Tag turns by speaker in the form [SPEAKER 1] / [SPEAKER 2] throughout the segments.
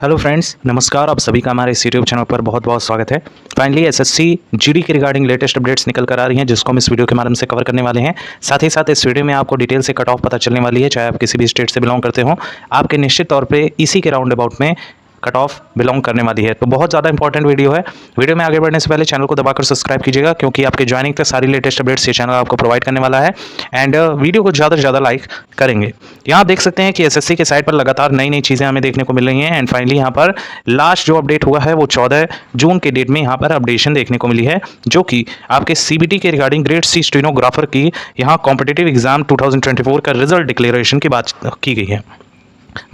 [SPEAKER 1] Hello friends, नमस्कार। आप सभी का हमारे इस यूट्यूब चैनल पर बहुत बहुत स्वागत है। फाइनली एसएससी जीडी के रिगार्डिंग लेटेस्ट अपडेट्स निकल कर आ रही हैं, जिसको हम इस वीडियो के माध्यम से कवर करने वाले हैं। साथ ही साथ इस वीडियो में आपको डिटेल से कट ऑफ पता चलने वाली है, चाहे आप किसी भी स्टेट से बिलोंग करते हो, आपके निश्चित तौर पे इसी के राउंड अबाउट में कट ऑफ बिलोंग करने वाली है। तो बहुत ज़्यादा इंपॉर्टेंट वीडियो है। वीडियो में आगे बढ़ने से पहले चैनल को दबाकर सब्सक्राइब कीजिएगा, क्योंकि आपके ज्वाइनिंग तक सारी लेटेस्ट अपडेट्स ये चैनल आपको प्रोवाइड करने वाला है। एंड वीडियो को ज़्यादा से ज़्यादा लाइक करेंगे। यहाँ आप देख सकते हैं कि एसएससी के साइट पर लगातार नई नई चीज़ें हमें देखने को मिल रही हैं। एंड फाइनली यहाँ पर लास्ट जो अपडेट हुआ है वो 14 जून के डेट में यहाँ पर अपडेशन देखने को मिली है, जो कि आपके सीबीटी के रिगार्डिंग ग्रेड सी स्टेनोग्राफर की यहाँ कॉम्पिटिटिव एग्जाम 2024 का रिजल्ट डिक्लेरेशन की बात की गई है।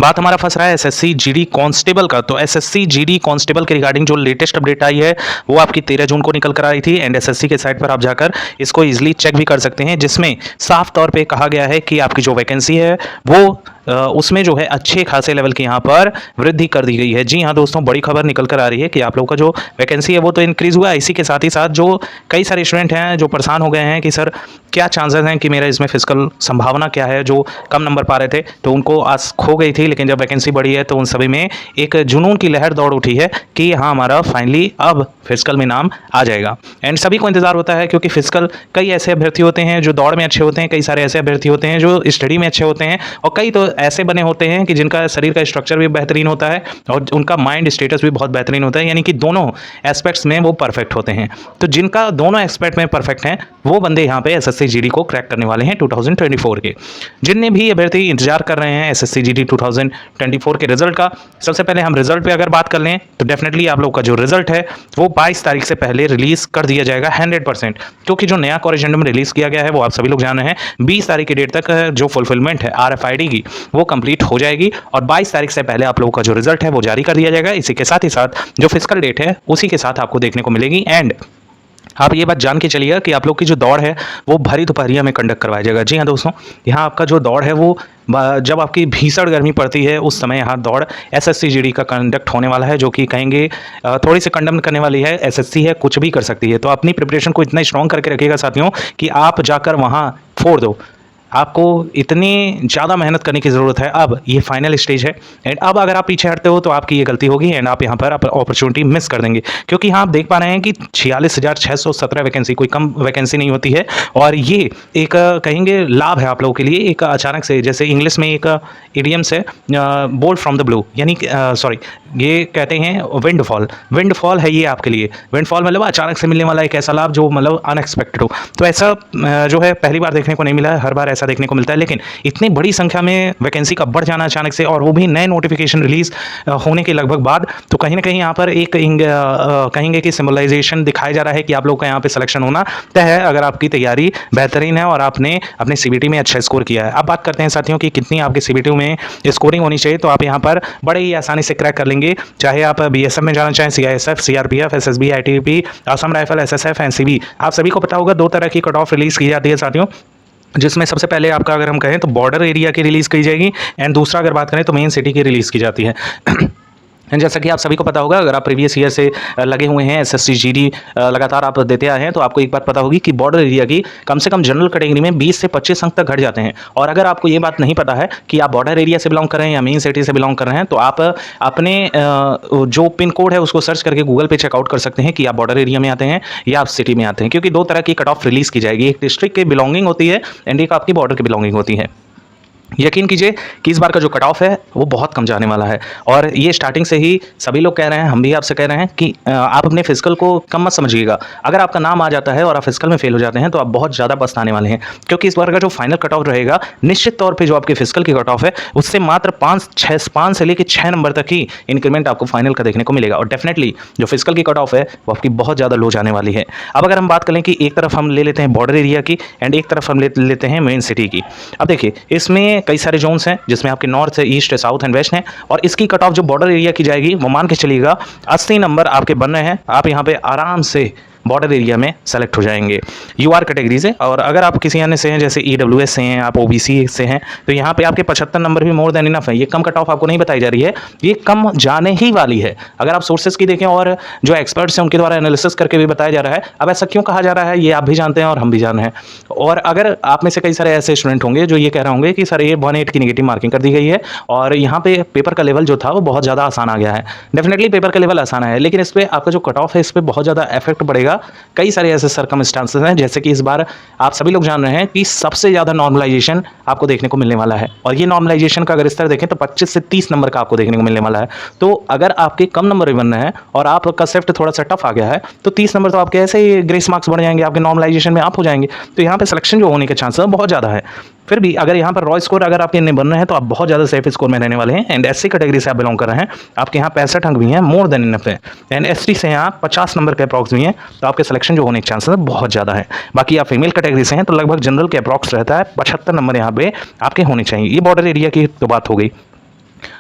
[SPEAKER 1] बात हमारा फंस रहा है एसएससी जीडी कांस्टेबल का। तो एसएससी जीडी कांस्टेबल के रिगार्डिंग जो लेटेस्ट अपडेट आई है वो आपकी 13 जून को निकल कर आई थी। एंड एसएससी के साइट पर आप जाकर इसको इजीली चेक भी कर सकते हैं, जिसमें साफ तौर पे कहा गया है कि आपकी जो वैकेंसी है वो उसमें जो है अच्छे खासे लेवल की यहाँ पर वृद्धि कर दी गई है। जी हाँ दोस्तों, बड़ी खबर निकल कर आ रही है कि आप लोगों का जो वैकेंसी है वो तो इंक्रीज़ हुआ है। इसी के साथ ही साथ जो कई सारे स्टूडेंट हैं जो परेशान हो गए हैं कि सर क्या चांसेस हैं कि मेरा इसमें फिजिकल संभावना क्या है, जो कम नंबर पा रहे थे तो उनको आस खो गई थी, लेकिन जब वैकेंसी बढ़ी है तो उन सभी में एक जुनून की लहर दौड़ उठी है कि हाँ हमारा फाइनली अब फिजिकल में नाम आ जाएगा। एंड सभी को इंतजार होता है, क्योंकि फिजिकल कई ऐसे अभ्यर्थी होते हैं जो दौड़ में अच्छे होते हैं, कई सारे ऐसे अभ्यर्थी होते हैं जो स्टडी में अच्छे होते हैं, और कई तो ऐसे बने होते हैं कि जिनका शरीर का स्ट्रक्चर भी बेहतरीन होता है और उनका माइंड स्टेटस भी बहुत बेहतरीन होता है, यानी कि दोनों एस्पेक्ट्स में वो परफेक्ट होते हैं। तो जिनका दोनों एस्पेक्ट में परफेक्ट हैं वो बंदे यहाँ पे एसएससी जीडी को क्रैक करने वाले हैं 2024 के। जितने भी अभ्यर्थी इंतजार कर रहे हैं एसएससी जीडी 2024 के रिजल्ट का, सबसे पहले हम रिजल्ट पे अगर बात कर लें तो डेफिनेटली आप लोग का जो रिजल्ट है वो 22 तारीख से पहले रिलीज कर दिया जाएगा 100%, क्योंकि जो नया कॉरिजेंडम रिलीज किया गया है वो आप सभी लोग जान रहे हैं 20 तारीख की डेट तक जो फुलफिलमेंट है आरएफआईडी की वो कंप्लीट हो जाएगी, और 22 तारीख से पहले आप लोगों का जो रिजल्ट है वो जारी कर दिया जाएगा। इसी के साथ ही साथ जो फिजिकल डेट है उसी के साथ आपको देखने को मिलेगी। एंड आप ये बात जान के चलिएगा कि आप लोग की जो दौड़ है वो भरी दोपहरिया में कंडक्ट करवाया जाएगा। जी हाँ दोस्तों, यहाँ आपका जो दौड़ है वो जब आपकी भीषण गर्मी पड़ती है उस समय यहाँ दौड़ एसएससी जीडी का कंडक्ट होने वाला है, जो कि कहेंगे थोड़ी सी कंडम करने वाली है। एसएससी है, कुछ भी कर सकती है, तो अपनी प्रिपरेशन को इतना स्ट्रॉन्ग करके रखिएगा साथियों कि आप जाकर वहाँ फोड़ दो। आपको इतनी ज़्यादा मेहनत करने की ज़रूरत है। अब ये फाइनल स्टेज है, एंड अब अगर आप पीछे हटते हो तो आपकी ये गलती होगी एंड आप यहाँ पर अपॉर्चुनिटी मिस कर देंगे, क्योंकि यहाँ आप देख पा रहे हैं कि 46,617 वैकेंसी कोई कम वैकेंसी नहीं होती है। और ये एक कहेंगे लाभ है आप लोगों के लिए। एक अचानक से, जैसे इंग्लिश में एक इडियम्स है बोल्ड फ्रॉम द ब्लू, यानी सॉरी ये कहते हैं विंडफॉल। विंडफॉल है ये आपके लिए। विंडफॉल मतलब अचानक से मिलने वाला एक ऐसा लाभ जो मतलब अनएक्सपेक्टेड हो। तो ऐसा जो है पहली बार देखने को नहीं मिला है, हर बार ऐसा देखने को मिलता है। लेकिन इतनी बड़ी संख्या में वैकेंसी का बढ़ जाना अचानक से, और वो भी नए नोटिफिकेशन रिलीज होने के लगभग बाद, तो कहीं ना कहीं यहाँ पर एक कहेंगे कि सिम्बलाइजेशन दिखाया जा रहा है कि आप लोग का यहाँ पे सिलेक्शन होना तय है, अगर आपकी तैयारी बेहतरीन है और आपने अपने सीबीटी में अच्छा स्कोर किया है। अब बात करते हैं साथियों कि कितनी आपकी सीबीटी में स्कोरिंग होनी चाहिए। तो आप यहाँ पर बड़े ही आसानी से क्रैक कर लेंगे, चाहे आप बीएसएफ में जाना चाहें, CISF, CRPF, SSB, ITBP, Assam rifle, SSF, NCB. आप सभी को पता होगा दो तरह की कट ऑफ रिलीज की जाती है साथियों, जिसमें सबसे पहले आपका अगर हम कहें तो बॉर्डर एरिया की रिलीज़ की जाएगी, एंड दूसरा अगर बात करें तो मेन सिटी की रिलीज़ की जाती है। जैसा कि आप सभी को पता होगा, अगर आप प्रीवियस ईयर से लगे हुए हैं एसएससी जीडी लगातार आप देते आए हैं, तो आपको एक बात पता होगी कि बॉर्डर एरिया की कम से कम जनरल कैटेगरी में 20 से 25 अंक तक घट जाते हैं। और अगर आपको ये बात नहीं पता है कि आप बॉर्डर एरिया से बिलोंग कर रहे हैं या मेन सिटी से बिलोंग कर रहे हैं, तो आप अपने जो पिन कोड है उसको सर्च करके गूगल पे चेकआउट कर सकते हैं कि आप बॉर्डर एरिया में आते हैं या आप सिटी में आते हैं, क्योंकि दो तरह की कट ऑफ रिलीज़ की जाएगी। एक डिस्ट्रिक्ट की बिलोंगिंग होती है एंड एक आपकी बॉर्डर की बिलोंगिंग होती है। यकीन कीजिए कि इस बार का जो कट ऑफ है वो बहुत कम जाने वाला है, और ये स्टार्टिंग से ही सभी लोग कह रहे हैं, हम भी आपसे कह रहे हैं कि आप अपने फिजिकल को कम मत समझिएगा। अगर आपका नाम आ जाता है और आप फिजिकल में फेल हो जाते हैं तो आप बहुत ज़्यादा पछताने वाले हैं, क्योंकि इस बार का जो फाइनल कट ऑफ रहेगा निश्चित तौर पर जो आपके फिजिकल की कट ऑफ है उससे मात्र 5 से लेकर 6 नंबर तक ही इंक्रीमेंट आपको फाइनल का देखने को मिलेगा। और डेफिनेटली जो फिजिकल की कट ऑफ है वो आपकी बहुत ज़्यादा लो जाने वाली है। अब अगर हम बात करें कि एक तरफ हम ले लेते हैं बॉर्डर एरिया की एंड एक तरफ हम लेते हैं मेन सिटी की। अब देखिए इसमें कई सारे जोन्स हैं, जिसमें आपके north, east, south and west हैं, और इसकी कट ऑफ जो बॉर्डर एरिया की जाएगी वो मान के चलिएगा 80 नंबर आपके बन रहे हैं। आप यहाँ पे आराम से बॉर्डर एरिया में सेलेक्ट हो जाएंगे यूआर कैटेगरी से। और अगर आप किसी अन्य से हैं जैसे ईडब्ल्यूएस से हैं, आप ओबीसी से हैं, तो यहाँ पे आपके 75 नंबर भी मोर देन इनफ है। ये कम कट ऑफ आपको नहीं बताई जा रही है, ये कम जाने ही वाली है। अगर आप सोर्सेस की देखें और जो एक्सपर्ट्स हैं उनके द्वारा एनालिसिस करके भी बताया जा रहा है। अब ऐसा क्यों कहा जा रहा है ये आप भी जानते हैं और हम भी जान हैं। और अगर आप में से कई सारे ऐसे स्टूडेंट होंगे जो ये कह रहे होंगे कि सर ये 1/8 की नेगेटिव मार्किंग कर दी गई है और यहाँ पे पेपर का लेवल जो था वो बहुत ज़्यादा आसान आ गया है। डेफिनेटली पेपर का लेवल आसान है, लेकिन इस पर आपका जो कट ऑफ है इस पर बहुत ज़्यादा इफेक्ट पड़ेगा। कई सारे ऐसे सर्कमस्टांसेस हैं, जैसे कि इस बार आप सभी लोग जान रहे हैं कि सबसे ज़्यादा नॉर्मलाइजेशन आपको देखने को मिलने वाला है। और ये नॉर्मलाइजेशन का अगर स्तर देखें तो 25 से 30 नंबर का आपको देखने को मिलने वाला है। तो अगर आपके कम नंबर भी बन रहे हैं और आपका शिफ्ट थोड़ा सा टफ आ गया है तो 30 नंबर तो आपके ऐसे ही ग्रेस मार्क्स बढ़ जाएंगे, आपके नॉर्मलाइजेशन में आप हो जाएंगे। तो यहाँ पे सिलेक्शन जो होने के चांसेस बहुत ज़्यादा है। फिर भी अगर यहाँ पर रॉ स्कोर अगर आपके नहीं बन रहे हैं तो आप बहुत ज़्यादा सेफ स्कोर में रहने वाले हैं। एंड एससी कैटेगरी से आप बिलोंग कर रहे हैं, आपके यहाँ 65 अंक भी हैं, मोर देन इनफ है। एंड एसटी से यहाँ 50 नंबर के अप्रॉक्स भी हैं, तो आपके सिलेक्शन जो होने के चांसेस बहुत ज़्यादा है। बाकी आप फीमेल कैटेगरी से हैं तो लगभग जनरल के अप्रॉक्स रहता है 75 नंबर यहाँ पे आपके होने चाहिए। ये बॉर्डर एरिया की तो बात हो गई।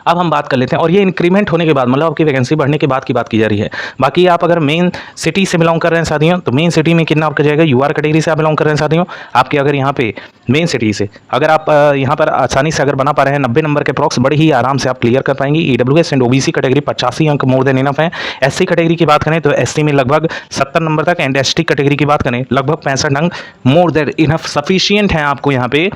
[SPEAKER 1] अब हम बात कर लेते हैं, और ये इंक्रीमेंट होने के बाद मतलब आपकी वैकेंसी बढ़ने के बाद की बात की जा रही है। बाकी आप अगर मेन सिटी से बिलोंग कर रहे हैं साथियों, तो मेन सिटी में कितना आपका जाएगा, यूआर कैटेगरी से आप बिलोंग कर रहे हैं साथियों, आपके अगर यहाँ पे मेन सिटी से अगर आप यहाँ पर आसानी से अगर बना पा रहे हैं 90 नंबर के अप्रॉक्स, बड़े ही आराम से आप क्लियर कर पाएंगे। ईडब्ल्यूएस एंड ओबीसी कैटेगरी 85 अंक मोर देन इनफ है। एससी कैटेगरी की बात करें तो एसटी में लगभग 70 नंबर तक, एंड एसटी कैटेगरी की बात करें लगभग 65 अंक मोर देन इनफ सफिशियंट है आपको यहाँ पे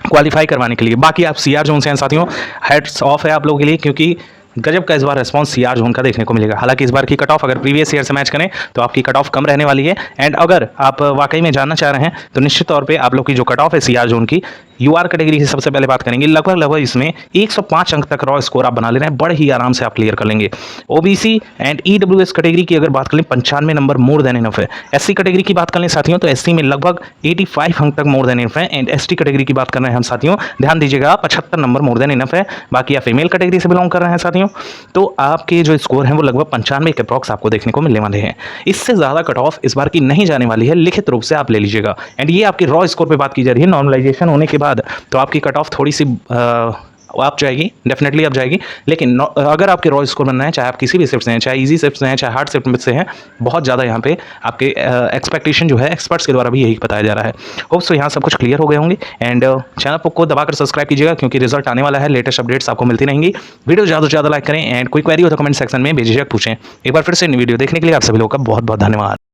[SPEAKER 1] क्वालिफाई करवाने के लिए। बाकी आप सीआर जोन से हैं साथियों, हेड्स ऑफ है आप लोगों के लिए, क्योंकि गजब का इस बार रिस्पांस सीआर जोन का देखने को मिलेगा। हालांकि इस बार की कट ऑफ अगर प्रीवियस ईयर से मैच करें तो आपकी कट ऑफ कम रहने वाली है। एंड अगर आप वाकई में जानना चाह रहे हैं तो निश्चित तौर पे आप लोग की जो कट ऑफ है सीआर जोन की, यूआर कैटेगरी की सबसे पहले बात करेंगे, लगभग इसमें 105 अंक तक रॉ स्कोर आप बना ले रहे हैं, बड़े ही आराम से आप क्लियर कर लेंगे। ओबीसी एंड ईडब्ल्यूएस कैटेगरी की अगर बात करें 95 नंबर मोर देन इनफ है। एससी कैटेगरी की बात करें साथियों तो एससी में लगभग 85 अंक तक मोर देन इनफ है। एंड एसटी कैटेगरी की बात कर रहे हैं हम साथियों, ध्यान दीजिएगा 75 नंबर मोर देन इनफ है। बाकी आप फीमेल कैटेगरी से बिलोंग कर रहे हैं साथियों, तो आपके जो स्कोर हैं वो लगभग 95 के अप्रॉक्स आपको देखने को मिलने वाले हैं। इससे ज़्यादा कट ऑफ इस बार की नहीं जाने वाली है, लिखित रूप से आप ले लीजिएगा। एंड ये आपकी रॉ स्कोर पे बात की जा रही है, नॉर्मलाइजेशन होने के बाद तो आपकी कट ऑफ थोड़ी सी आप जाएगी, डेफिनेटली आप जाएगी। लेकिन अगर आपके रॉ स्कोर बनना है, चाहे आप किसी भी शिफ्ट से हैं, चाहे इजी शिफ्ट से हैं, चाहे हार्ड शिफ्ट से हैं, बहुत ज़्यादा यहाँ पे आपके एक्सपेक्टेशन जो है एक्सपर्ट्स के द्वारा भी यही बताया जा रहा है। होप सो यहाँ सब कुछ क्लियर हो गए होंगे। एंड चैनल को दबाकर सब्सक्राइब कीजिएगा, क्योंकि रिजल्ट आने वाला है, लेटेस्ट अपडेट्स आपको मिलती रहेंगी। वीडियो ज़्यादा से ज़्यादा लाइक करें, एंड कोई क्वेरी हो तो कमेंट सेक्शन में बेझिझक पूछें। एक बार फिर से वीडियो देखने के लिए आप सभी लोगों का बहुत बहुत धन्यवाद।